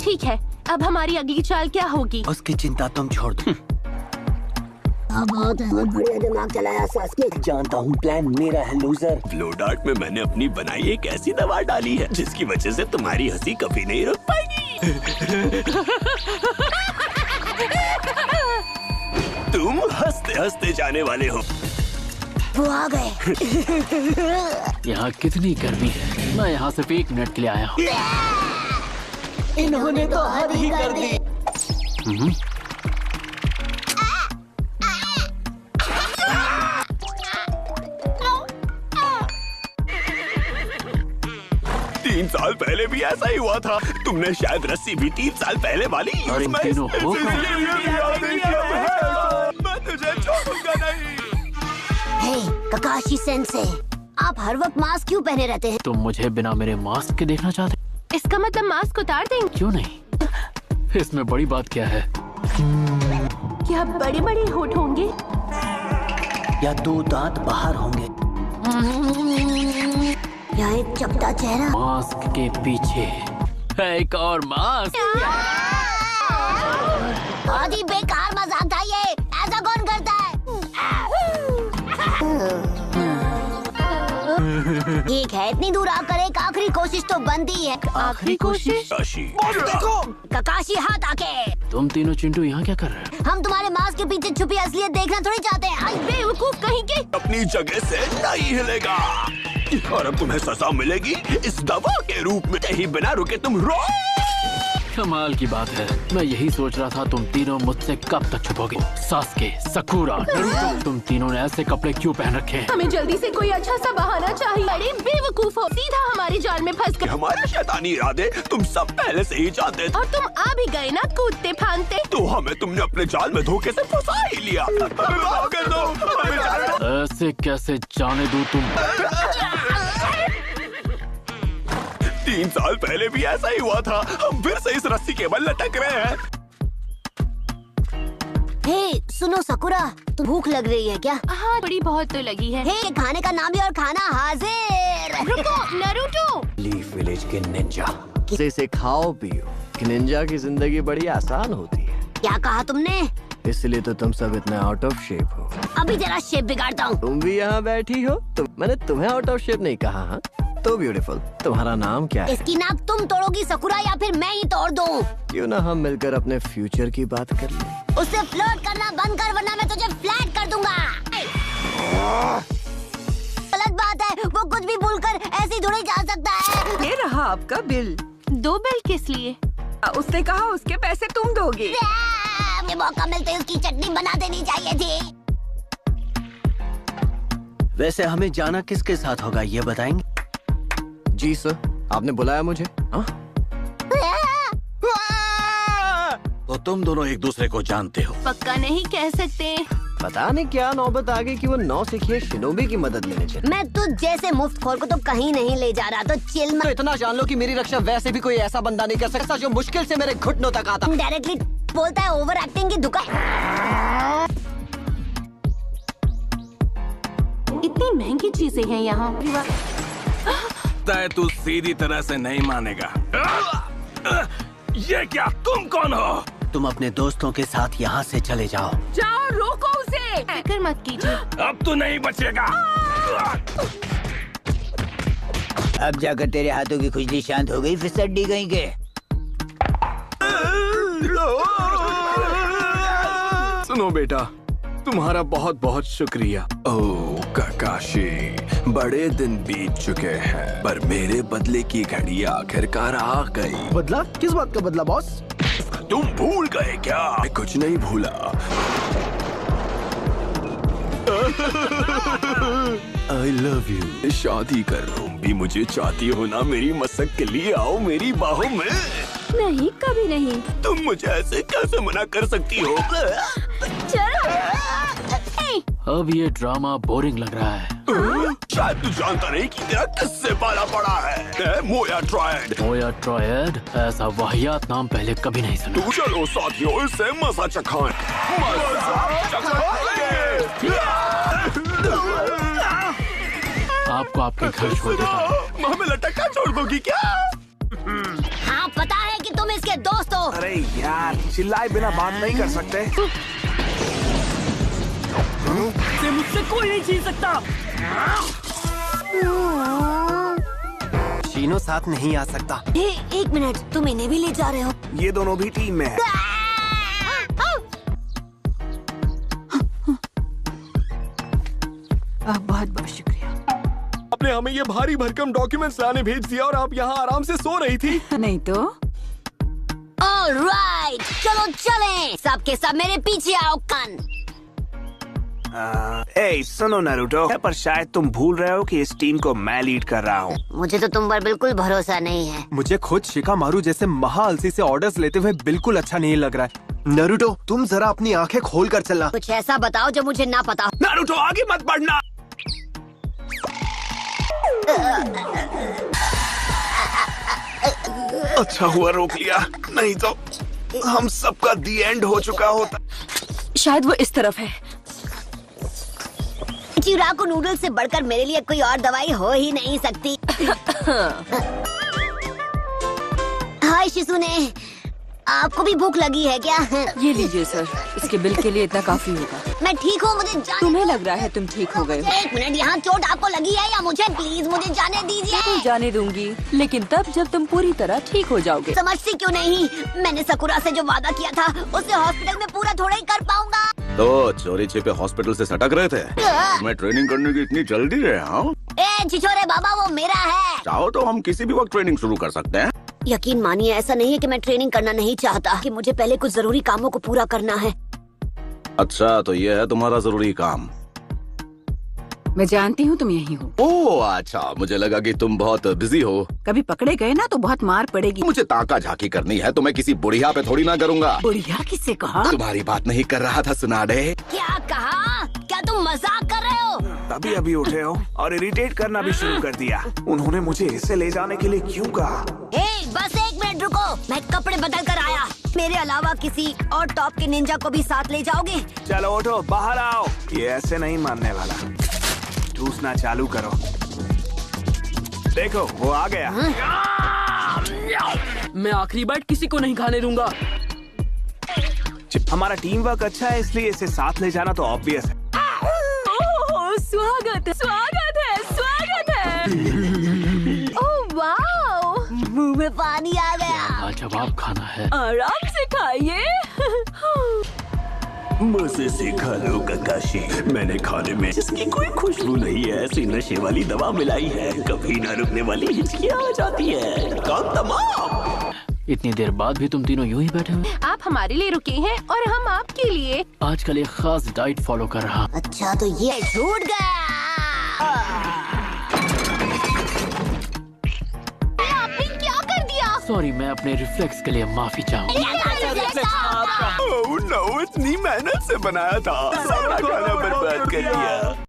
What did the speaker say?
ठीक है, अब हमारी अगली चाल क्या होगी? उसकी चिंता तुम छोड़ दो। बहुत बढ़िया दिमाग चलाया सास्के। जानता हूँ प्लान मेरा है लूजर। फ्लोडार्ट में मैंने अपनी बनाई एक ऐसी दवा डाली है जिसकी वजह से तुम्हारी हंसी कभी नहीं रुक पाएगी। तुम हंसते हंसते जाने वाले हो। वो आ गए। यहाँ कितनी गर्मी है। मैं यहाँ सिर्फ 1 मिनट के लिए आया हूँ। इन्होंने तो हद ही कर दी। 3 साल पहले भी ऐसा ही हुआ था। तुमने शायद रस्सी भी 3 साल पहले वाली और इन तीनों हो मैं तुझे छोड़ूंगा नहीं। हे ककाशी सेंसे, आप हर वक्त मास्क क्यों पहने रहते हैं? तुम मुझे बिना मेरे मास्क के देखना चाहते? इसका मतलब मास्क उतार देंगे? क्यों नहीं? इसमें बड़ी बात क्या है? क्या बड़े बड़े होठ होंगे? या 2 दांत बाहर होंगे? या एक चपटा चेहरा? मास्क के पीछे है एक और मास्क। बहुत ही बेकार मजाक था ये। ऐसा कौन करता है? ठीक है, इतनी दूर आकर एक आखिरी कोशिश तो बनती है। आखिरी कोशिश? ककाशी हाथ आके। तुम तीनों चिंटू यहाँ क्या कर रहे हो? हम तुम्हारे मास्क के पीछे छुपी असलियत देखना थोड़ी चाहते हैं। बेवकूफ कहीं के। अपनी जगह से नहीं हिलेगा और अब तुम्हें सजा मिलेगी इस दवा के रूप में। कहीं बिना रुके तुम रो। कमाल की बात है। मैं यही सोच रहा था तुम तीनों मुझसे कब तक छुपोगे। सास्के, साकुरा, नारुतो, तुम तीनों ने ऐसे कपड़े क्यों पहन रखे हैं? हमें जल्दी से कोई अच्छा सा बहाना चाहिए। अरे बेवकूफ हो, सीधा हमारे जाल में फंस गए। हमारे शैतानी इरादे तुम सब पहले से ही जानते थे। और तुम आ भी गए ना कूदते फांदते। तो हमें तुमने अपने जाल में धोखे से फंसा ही लिया। हमें माफ कर दो, हमें जाने दो। ऐसे कैसे जाने दूं तुम? 3 साल पहले भी ऐसा ही हुआ था। हम फिर से इस रस्सी के बल लटक रहे हैं। हे सुनो सकुरा, तो भूख लग रही है क्या? हाँ, थोड़ी बहुत तो लगी है। हे खाने का नाम भी और खाना हाजिर। रुको नारुतो। लीफ विलेज के निंजा। इसे खाओ पियो। निंजा की जिंदगी बड़ी आसान होती है। क्या कहा तुमने? इसलिए तो तुम सब इतने आउट ऑफ शेप हो। अभी जरा शेप बिगाड़ता हूँ। तुम भी यहाँ बैठी हो? मैंने तुम्हें आउट ऑफ शेप नहीं कहा। हाँ तो ब्यूटीफुल। तुम्हारा नाम क्या है? इसकी नाक तुम तोड़ोगी सकुरा या फिर मैं ही तोड़ दूँ? क्यों ना हम मिलकर अपने फ्यूचर की बात कर लें। उससे फ्लर्ट करना बंद कर वरना मैं तुझे फ्लैट कर दूंगा। गलत बात है, वो कुछ भी भूलकर ऐसे थोड़ी जा सकता है। ये रहा आपका बिल। 2 बिल किस लिए? उसने कहा उसके पैसे तुम दोगे। मुझे मौका मिलते ही उसकी चटनी बना देनी चाहिए थी। वैसे हमें जाना किसके साथ होगा ये बताएंगे? जी सर, आपने बुलाया मुझे? हाँ? तो तुम दोनों एक दूसरे को जानते हो? पक्का नहीं कह सकते। पता नहीं क्या नौबत आ गई कि वो 9 सिखिए शिनोबी की मदद लेने चले। मैं तुझ जैसे मुफ्तखोर को तो कहीं नहीं ले जा रहा, तो चिल तो इतना जान लो कि मेरी रक्षा वैसे भी कोई ऐसा बंदा नहीं कर सकता जो मुश्किल से मेरे घुटनों तक आता। डायरेक्टली बोलता है ओवर एक्टिंग की दुकान। इतनी महंगी चीजें हैं यहाँ। तू सीधी तरह से नहीं मानेगा। ये क्या? तुम कौन हो? तुम अपने दोस्तों के साथ यहाँ से चले जाओ। जाओ, रोको उसे। फिक्र मत कीजिए। अब तू नहीं बचेगा। अब जाकर तेरे हाथों की खुजली शांत हो गई फिसड्डी कहीं के। सुनो बेटा, तुम्हारा बहुत बहुत शुक्रिया। ओह काकाशी, बड़े दिन बीत चुके हैं पर मेरे बदले की घड़ी आखिरकार आ गई। बदला? किस बात का बदला बॉस? तुम भूल गए क्या? मैं कुछ नहीं भूला। I love you। शादी कर लूं भी मुझे चाहती हो ना? मेरी मसक के लिए आओ मेरी बाहों में। नहीं, कभी नहीं। तुम मुझे ऐसे कैसे मना कर सकती हो? अब ये ड्रामा बोरिंग लग रहा है। शायद तू जानता नहीं कि तेरा किससे पाला पड़ा है। मोया ट्रायड। मोया ट्रायड? ऐसा वाहियात नाम पहले कभी नहीं सुना। तू चलो साथियों, इससे मजा चखाएं। आपको आपके घर छोड़ देता हूँ। हमें लटका छोड़ दोगी क्या? हाँ पता है कि तुम इसके दोस्त हो। अरे यार, चिल्लाए बिना बात नहीं कर सकते। मुझसे कोई नहीं छीन सकता। शीनो साथ नहीं आ सकता। एक मिनट, तुम इन्हें भी ले जा रहे हो? ये दोनों भी टीम में है। बहुत बहुत शुक्रिया। आपने हमें ये भारी भरकम डॉक्यूमेंट्स लाने भेज दिया और आप यहाँ आराम से सो रही थी। नहीं तो ऑलराइट, चलो चलें। सब के सब मेरे पीछे आओ। कन ए सुनो नारुतो, पर शायद तुम भूल रहे हो कि इस टीम को मैं लीड कर रहा हूँ। मुझे तो तुम पर बिल्कुल भरोसा नहीं है। मुझे खुद शिकामारू जैसे महाअलसी से ऑर्डर्स लेते हुए बिल्कुल अच्छा नहीं लग रहा है। नारुतो, तुम जरा अपनी आंखें खोल कर चलना। कुछ ऐसा बताओ जो मुझे ना पता हो। नारुतो आगे मत बढ़ना। अच्छा हुआ रोक लिया, नहीं तो हम सबका दी एंड हो चुका होता। शायद वो इस तरफ है। चिराको नूडल्स से बढ़कर मेरे लिए कोई और दवाई हो ही नहीं सकती। हाय शिसुने, आपको भी भूख लगी है क्या? ये लीजिए सर, इसके बिल के लिए इतना काफी होगा। मैं ठीक हूँ, मुझे जाने तुम्हें लग रहा है तुम ठीक हो गए हो। एक मिनट, यहाँ चोट आपको लगी है या मुझे? प्लीज मुझे जाने दीजिए। जाने दूंगी, लेकिन तब जब तुम पूरी तरह ठीक हो जाओगे। समझती क्यों नहीं? मैंने सकुरा से जो वादा किया था उसे हॉस्पिटल में पूरा थोड़ा ही कर पाऊंगा। तो चोरी छिपे हॉस्पिटल से सटक रहे थे। मैं ट्रेनिंग करने की इतनी जल्दी है? हाँ? ए छिछोरे बाबा, वो मेरा है। चाहो तो हम किसी भी वक्त ट्रेनिंग शुरू कर सकते हैं। यकीन मानिए, ऐसा नहीं है कि मैं ट्रेनिंग करना नहीं चाहता, कि मुझे पहले कुछ जरूरी कामों को पूरा करना है। अच्छा, तो ये है तुम्हारा जरूरी काम। मैं जानती हूँ तुम यही हो। ओह अच्छा, मुझे लगा कि तुम बहुत बिजी हो। कभी पकड़े गए ना तो बहुत मार पड़ेगी। मुझे ताका झाकी करनी है तो मैं किसी बुढ़िया पे थोड़ी ना करूँगा। बुढ़िया किससे कहा? तुम्हारी बात नहीं कर रहा था सुनाडे। क्या कहा? क्या तुम मजाक कर रहे हो? तभी अभी उठे हो और इरिटेट करना भी शुरू कर दिया। उन्होंने मुझे इसे ले जाने के लिए क्यों कहा? बस एक मिनट रुको, मैं कपड़े बदल कर आया। मेरे अलावा किसी और टॉप के निंजा को भी साथ ले जाओगे? चलो उठो, बाहर आओ। ये ऐसे नहीं मानने वाला। ठूसना चालू करो। देखो, वो आ गया। मैं आखिरी बाइट किसी को नहीं खाने दूंगा। हमारा टीम वर्क अच्छा है, इसलिए इसे साथ ले जाना तो ऑब्वियस है। स्वागत है, स्वागत है, स्वागत है। ओह वाओ, मुंह में पानी आ गया। लाजवाब खाना है। आराम से खाइए। मुझसे सीखा लो ककाशी, मैंने खाने में जिसकी कोई खुशबू नहीं है ऐसी नशे वाली दवा मिलाई है। कभी न रुकने वाली हिचकियाँ आ जाती है। काम तमाम। इतनी देर बाद भी तुम तीनों यूं ही बैठे हो? आप हमारे लिए रुके हैं और हम आपके लिए। आजकल एक खास डाइट फॉलो कर रहा। अच्छा, तो ये छूट गया। आपने क्या कर दिया? सॉरी, मैं अपने रिफ्लेक्स के लिए माफी चाहूँ। ओह नो, इतनी मेहनत से बनाया था, सारा खाना बर्बाद कर दिया।